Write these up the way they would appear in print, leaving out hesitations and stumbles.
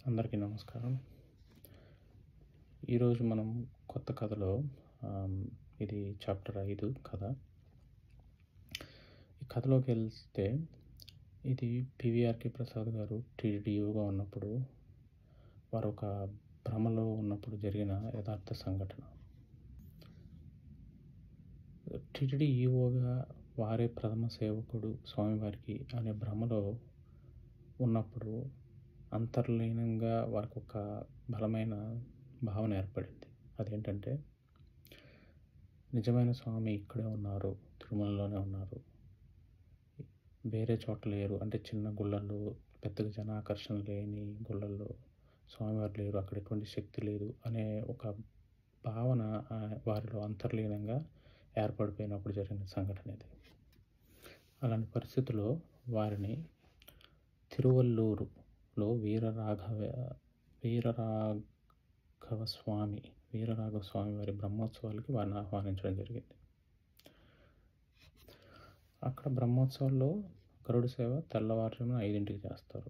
అందరికీ నమస్కారం. ఈరోజు మనం కొత్త కథలో ఆమ్, ఇది చాప్టర్ 5 కథ. ఈ కథలోకి వెళ్తే ఇది పివిఆర్కే ప్రసాద్ గారు టీడీయూగా ఉన్నప్పుడు వారు ఒక భ్రమలో ఉన్నప్పుడు జరిగిన యథార్థ సంఘటన. టీటీడీ ఈఓగా వారే ప్రథమ సేవకుడు స్వామివారికి అనే భ్రమలో ఉన్నప్పుడు అంతర్లీనంగా వారికి ఒక బలమైన భావన ఏర్పడింది. అదేంటంటే నిజమైన స్వామి ఇక్కడే ఉన్నారు, తిరుమలలోనే ఉన్నారు, వేరే చోట లేరు. అంటే చిన్న గుళ్ళల్లో, పెద్దగా జనాకర్షణ లేని గుళ్ళల్లో స్వామివారు లేరు, అక్కడ ఎటువంటి శక్తి లేదు అనే ఒక భావన వారిలో అంతర్లీనంగా ఏర్పడిపోయినప్పుడు జరిగిన సంఘటన ఇది. అలాంటి పరిస్థితుల్లో వారిని తిరువల్లూరులో వీరరాఘవ స్వామి వారి బ్రహ్మోత్సవాలకి వారిని ఆహ్వానించడం జరిగింది. అక్కడ బ్రహ్మోత్సవాల్లో గరుడ సేవ తెల్లవారుజామున 5ంటికి చేస్తారు.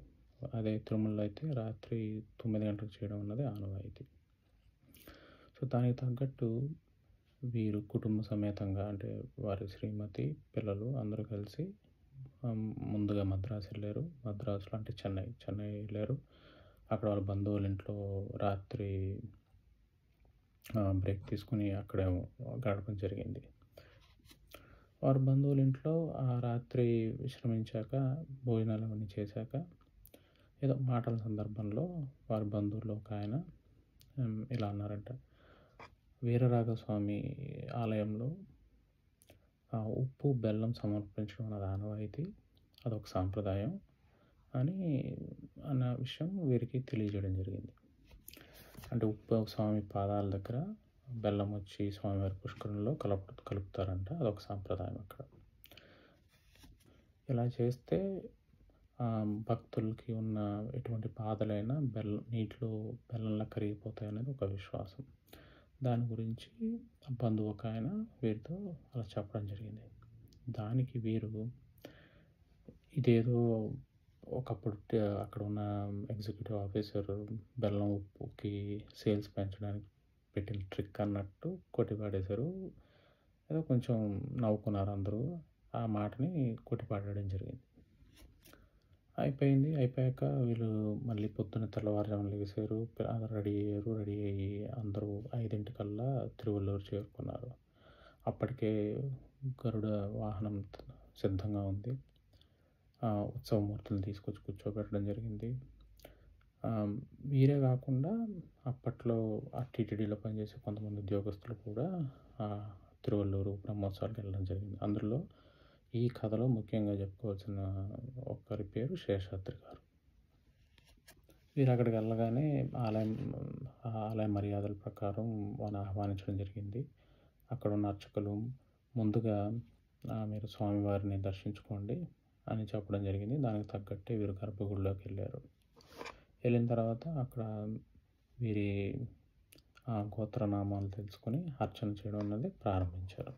అదే తిరుమలలో అయితే రాత్రి 9 గంటలకు చేయడం అన్నది ఆనవాయితీ. సో దానికి తగ్గట్టు వీరు కుటుంబ సమేతంగా, అంటే వారి శ్రీమతి, పిల్లలు అందరూ కలిసి ముందుగా మద్రాసు వెళ్ళారు. మద్రాసులో అంటే చెన్నై వెళ్ళారు. అక్కడ వాళ్ళ బంధువుల ఇంట్లో రాత్రి బ్రేక్ తీసుకుని అక్కడే గడపడం జరిగింది. వారి బంధువుల ఇంట్లో ఆ రాత్రి విశ్రమించాక, భోజనాలు అవన్నీ చేశాక, ఏదో మాటల సందర్భంలో వారి బంధువుల్లో ఒక ఆయన ఇలా అన్నారంట: వీరరాఘవ స్వామి ఆలయంలో ఉప్పు బెల్లం సమర్పించడం అన్నది ఆనవాయితీ, అదొక సాంప్రదాయం అన్న విషయం వీరికి తెలియజేయడం జరిగింది. అంటే ఉప్పు స్వామి పాదాల దగ్గర, బెల్లం వచ్చి స్వామివారి పుష్కరంలో కలుపుతారంట, అదొక సాంప్రదాయం అక్కడ. ఇలా చేస్తే భక్తులకి ఉన్న ఎటువంటి బాధలైనా నీటిలో బెల్లంలా కరిగిపోతాయి అనేది ఒక విశ్వాసం. దాని గురించి బంధువు ఒక ఆయన వీరితో అలా చెప్పడం జరిగింది. దానికి వీరు ఇదేదో ఒకప్పుడు అక్కడ ఉన్న ఎగ్జిక్యూటివ్ ఆఫీసర్ బెల్లం ఉప్పుకి సేల్స్ పెంచడానికి పెట్టిన ట్రిక్ అన్నట్టు కొట్టిపాడేశారు. ఏదో కొంచెం నవ్వుకున్నారు అందరూ. ఆ మాటని కొట్టిపాడడం జరిగింది. అయిపోయాక వీళ్ళు మళ్ళీ పొద్దున్న తెల్లవారుజామున లేచారు, రెడీ అయ్యి అందరూ 5ంటికల్లా తిరువల్లూరు చేరుకున్నారు. అప్పటికే గరుడ వాహనం సిద్ధంగా ఉంది. ఉత్సవమూర్తులను తీసుకొచ్చి కూర్చోబెట్టడం జరిగింది. వీరే కాకుండా అప్పట్లో ఆ టీటీడీలో పనిచేసే కొంతమంది ఉద్యోగస్తులు కూడా తిరువల్లూరు బ్రహ్మోత్సవాలకు వెళ్ళడం జరిగింది. అందులో ఈ కథలో ముఖ్యంగా చెప్పుకోవాల్సిన ఒకరి పేరు శేషాద్రి గారు. వీరు అక్కడికి వెళ్ళగానే ఆలయ మర్యాదల ప్రకారం వారిని ఆహ్వానించడం జరిగింది. అక్కడ ఉన్న అర్చకులు ముందుగా మీరు స్వామివారిని దర్శించుకోండి అని చెప్పడం జరిగింది. దానికి తగ్గట్టే వీరు గర్భగుడిలోకి వెళ్ళిన తర్వాత అక్కడ వీరి గోత్రనామాలు తెలుసుకొని అర్చన చేయడం అన్నది ప్రారంభించారు.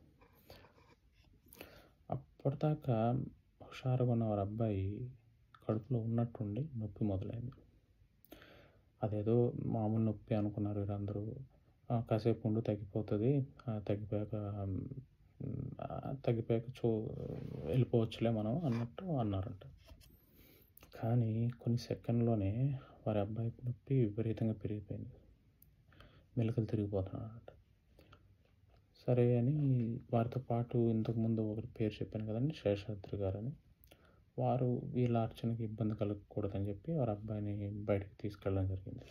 అప్పటిదాకా హుషారుగా ఉన్న వారి అబ్బాయి కడుపులో ఉన్నట్టుండి నొప్పి మొదలైంది. అదేదో మామూలు నొప్పి అనుకున్నారు వీరందరూ. కాసేపు ఉండి తగ్గిపోతుంది, తగ్గిపోయాక వెళ్ళిపోవచ్చులే మనం అన్నట్టు అన్నారంట. కానీ కొన్ని సెకండ్లోనే వారి అబ్బాయికి నొప్పి విపరీతంగా పెరిగిపోయింది. మెలికలు తిరిగిపోతున్నాడంట. సరే అని వారితో పాటు ఇంతకుముందు ఒకరి పేరు చెప్పాను కదండి, శేషాద్రి గారని, వారు వీళ్ళ అర్చనకి ఇబ్బంది కలగకూడదని చెప్పి వారి అబ్బాయిని బయటకు తీసుకెళ్ళడం జరిగింది.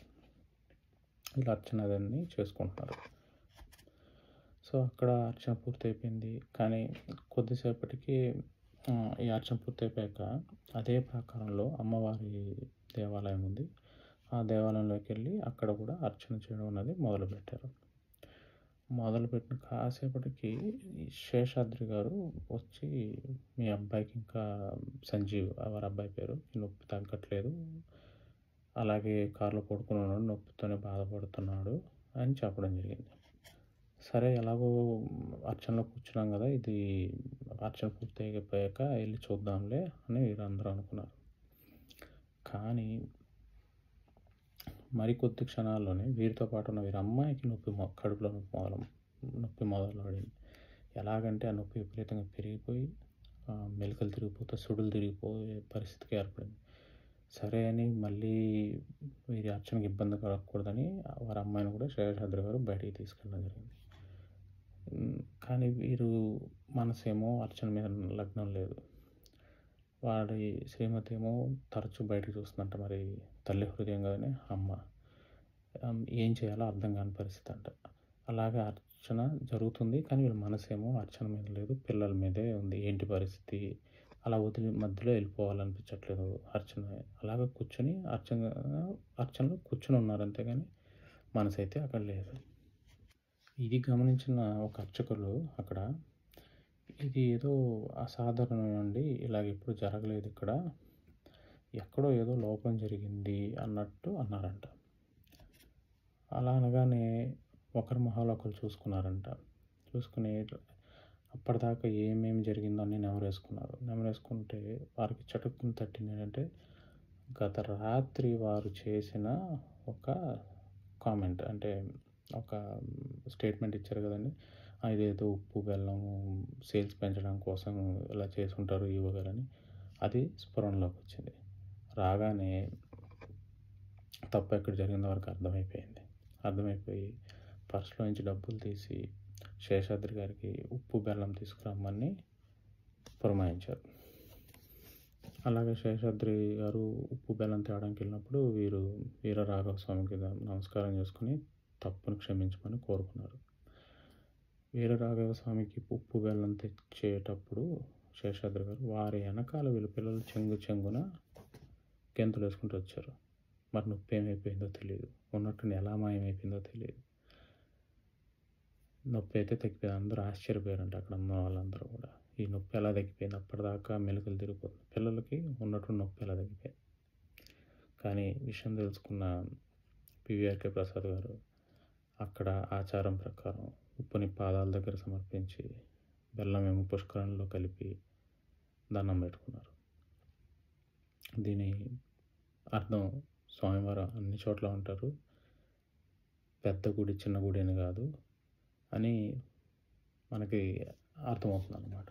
వీళ్ళ అర్చన అదన్నీ చేసుకుంటున్నారు. సో అక్కడ అర్చన పూర్తయిపోయింది. కానీ కొద్దిసేపటికి ఈ అర్చన పూర్తయిపోయాక అదే ప్రాకారంలో అమ్మవారి దేవాలయం ఉంది. ఆ దేవాలయంలోకి వెళ్ళి అక్కడ కూడా అర్చన చేయడం అన్నది మొదలుపెట్టిన కాసేపటికి శేషాద్రి గారు వచ్చి, మీ అబ్బాయికి ఇంకా సంజీవ్ వారి అబ్బాయి పేరు, నొప్పి తగ్గట్లేదు, అలాగే కారులో పడుకుని ఉన్నాడు, నొప్పితోనే బాధపడుతున్నాడు అని చెప్పడం జరిగింది. సరే ఎలాగో అర్చనలో కూర్చున్నాం కదా, ఇది అర్చన పూర్తి అయిపోయాక వెళ్ళి చూద్దాంలే అని వీరందరూ అనుకున్నారు. కానీ మరికొద్ది క్షణాల్లోనే వీరితో పాటు ఉన్న వీరి అమ్మాయికి కడుపులో నొప్పి మొదలైంది. ఎలాగంటే ఆ నొప్పి విపరీతంగా పెరిగిపోయి మెలికలు తిరిగిపోతే సుడులు తిరిగిపోయే పరిస్థితికి ఏర్పడింది. సరే అని మళ్ళీ వీరి అర్చనకి ఇబ్బంది కలగకూడదని వారి అమ్మాయిని కూడా శేషాద్రి గారు బయటికి తీసుకెళ్ళడం జరిగింది. కానీ వీరు మనసేమో అర్చన మీద లగ్నం లేదు. వాడి శ్రీమతి ఏమో తరచూ బయటకు చూస్తుందంట. మరి తల్లి హృదయం కదనే అమ్మ, ఏం చేయాలో అర్థం కాని పరిస్థితి అంట. అలాగే అర్చన జరుగుతుంది, కానీ వీళ్ళ మనసేమో అర్చన మీద లేదు, పిల్లల మీదే ఉంది. ఏంటి పరిస్థితి, అలా వదిలి మధ్యలో వెళ్ళిపోవాలనిపించట్లేదు అర్చన. అలాగే కూర్చొని అర్చనలో కూర్చొని ఉన్నారు, అంతేగాని మనసు అయితే అక్కడ లేదు. ఇది గమనించిన ఒక అర్చకులు అక్కడ, ఇది ఏదో అసాధారణమండి, ఇలాగ ఎప్పుడు జరగలేదు, ఇక్కడ ఎక్కడో ఏదో లోపం జరిగింది అన్నట్టు అన్నారంట. అలా అనగానే ఒకరి మొహాలు ఒకరు చూసుకున్నారంట. చూసుకుని అప్పటిదాకా ఏమేమి జరిగిందో అన్నీ నెమరేసుకుంటే వారికి చటుక్కుని తట్టింది ఏంటంటే, గత రాత్రి వారు చేసిన ఒక కామెంట్, అంటే ఒక స్టేట్మెంట్ ఇచ్చారు కదండి, ఇదేదో ఉప్పు బెల్లం సేల్స్ పెంచడం కోసం ఇలా చేసుకుంటారు ఇవ్వగారని, అది స్ఫురణలోకి వచ్చింది. రాగానే తప్పు ఎక్కడ జరిగిందో వారికి అర్థమైపోయి పర్సులో నుంచి డబ్బులు తీసి శేషాద్రి గారికి ఉప్పు బెల్లం తీసుకురమ్మని పురమాయించారు. అలాగే శేషాద్రి గారు ఉప్పు బెల్లం తేవడానికి వెళ్ళినప్పుడు వీర రాఘవ స్వామికి నమస్కారం చేసుకుని తప్పును క్షమించమని కోరుకున్నారు. వీర రాఘవ స్వామికి ఉప్పు బెల్లం తెచ్చేటప్పుడు శేషాద్రి గారు వారి వెనకాల వీళ్ళ పిల్లలు చెంగున గెంతులు వేసుకుంటూ వచ్చారు. మరి నొప్పి ఏమైపోయిందో తెలియదు, ఉన్నట్టుండి ఎలా మాయమైపోయిందో తెలియదు. నొప్పి అయితే తగ్గిపోయింది. అందరూ ఆశ్చర్యపోయారంట, అక్కడ ఉన్న వాళ్ళందరూ కూడా. ఈ నొప్పి ఎలా తగ్గిపోయింది, అప్పటిదాకా మెలికలు తిరిగిపోతుంది, పిల్లలకి ఉన్నటువంటి నొప్పి ఎలా తగ్గిపోయింది. కానీ విషయం తెలుసుకున్న పివిఆర్కే ప్రసాద్ గారు అక్కడ ఆచారం ప్రకారం ఉప్పుని పాదాల దగ్గర సమర్పించి బెల్లం ఏమో పుష్కరంలో కలిపి దండం పెట్టుకున్నారు. దీని అర్థం, స్వామివారు అన్ని చోట్ల ఉంటారు, పెద్ద గుడి చిన్న గుడి అని కాదు అని మనకి అర్థమవుతుంది అన్నమాట.